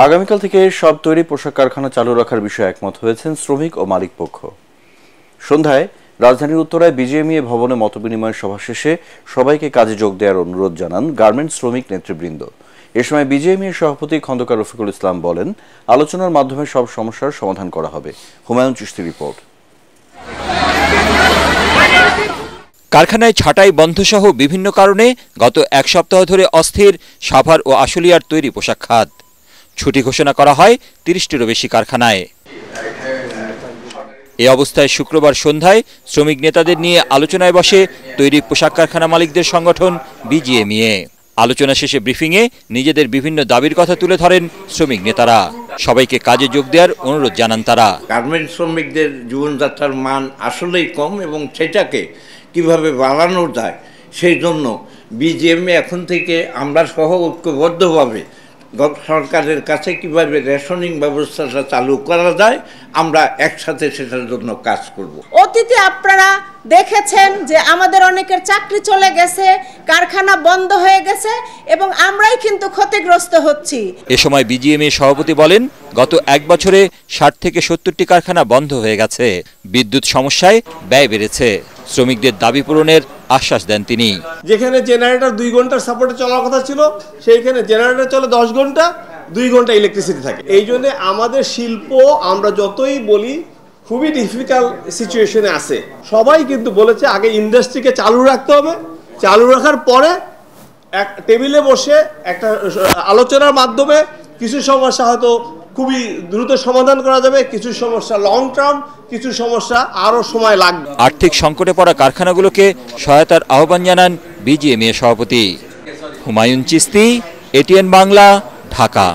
আগামীকাল থেকে সব তৈরি পোশাক কারখানা চালু রাখার বিষয়ে একমত হয়েছেন শ্রমিক ও মালিক পক্ষ। সন্ধ্যায় রাজধানীর উত্তরায় বিজিএমইএ ভবনে মতবিনিময় সভা শেষে সবাইকে কাজে যোগ দেওয়ার অনুরোধ জানান গার্মেন্টস শ্রমিক নেতৃবৃন্দ। এ সময় বিজিএমইএ সভাপতি খন্দকার রফিকুল ইসলাম বলেন, আলোচনার মাধ্যমে সব সমস্যার সমাধান করা হবে। হুমায়ুন চিশতি রিপোর্ট। কারখানায় ছাঁটাই বন্ধসহ বিভিন্ন কারণে গত এক সপ্তাহ ধরে অস্থির সাভার ও আশুলিয়ার তৈরি পোশাক খাত। ছুটি ঘোষণা করা হয় ৩০টিরও বেশি কারখানায়। এ অবস্থায় শুক্রবার সন্ধ্যায় শ্রমিক নেতাদের নিয়ে আলোচনায় বসে তৈরি পোশাক কারখানা মালিকদের সংগঠন বিজিএমইএ। আলোচনা শেষে ব্রিফিংয়ে নিজেদের বিভিন্ন দাবির কথা তুলে ধরেন শ্রমিক নেতারা। সবাইকে কাজে যোগ দেওয়ার অনুরোধ জানান তারা। গার্মেন্টস শ্রমিকদের জীবনযাত্রার মান আসলেই কম এবং সেটাকে কিভাবে বাড়ানো যায় সেই জন্য বিজিএমইএ এখন থেকে আমরা সহ ঐক্যবদ্ধভাবে সরকারের কাছে কিভাবে রেশনিং ব্যবস্থাটা চালু করা যায় আমরা একসাথে সেটার জন্য কাজ করব। অতীতে আপনারা দেখেছেন যে আমাদের অনেকের চাকরি চলে গেছে, কারখানা বন্ধ হয়ে গেছে এবং আমরাই কিন্তু ক্ষতিগ্রস্ত হচ্ছি। এ সময় বিজিএমইএ সভাপতি বলেন, গত এক বছরে ৬০ থেকে ৭০টি কারখানা বন্ধ হয়ে গেছে। বিদ্যুৎ সমস্যায় ব্যয় বেড়েছে। শ্রমিকদের দাবি পূরণের আশ্বাস দেন তিনি। যেখানে জেনারেটর ২ ঘন্টার সাপোর্টে চলার কথা ছিল সেইখানে জেনারেটর চলে 10 ঘন্টা, 2 ঘন্টা ইলেকট্রিসিটি থাকে। এই জন্য আমাদের শিল্প আমরা যতই বলি খুবই ডিফিকাল্ট সিচুয়েশনে আছে। সবাই কিন্তু বলেছে আগে ইন্ডাস্ট্রিকে চালু রাখতে হবে, চালু রাখার পরে এক টেবিলে বসে একটা আলোচনার মাধ্যমে কিছু সমস্যা হয়তো খুবই দ্রুত সমাধান করা যাবে, কিছু সমস্যা লং টার্ম, কিছু সমস্যা আরও সময় লাগবে। আর্থিক সংকটে পড়া কারখানাগুলোকে সহায়তার আহ্বান জানান বিজিএমইএ সভাপতি। হুমায়ুন চিশতি, এটিএন বাংলা, ঢাকা।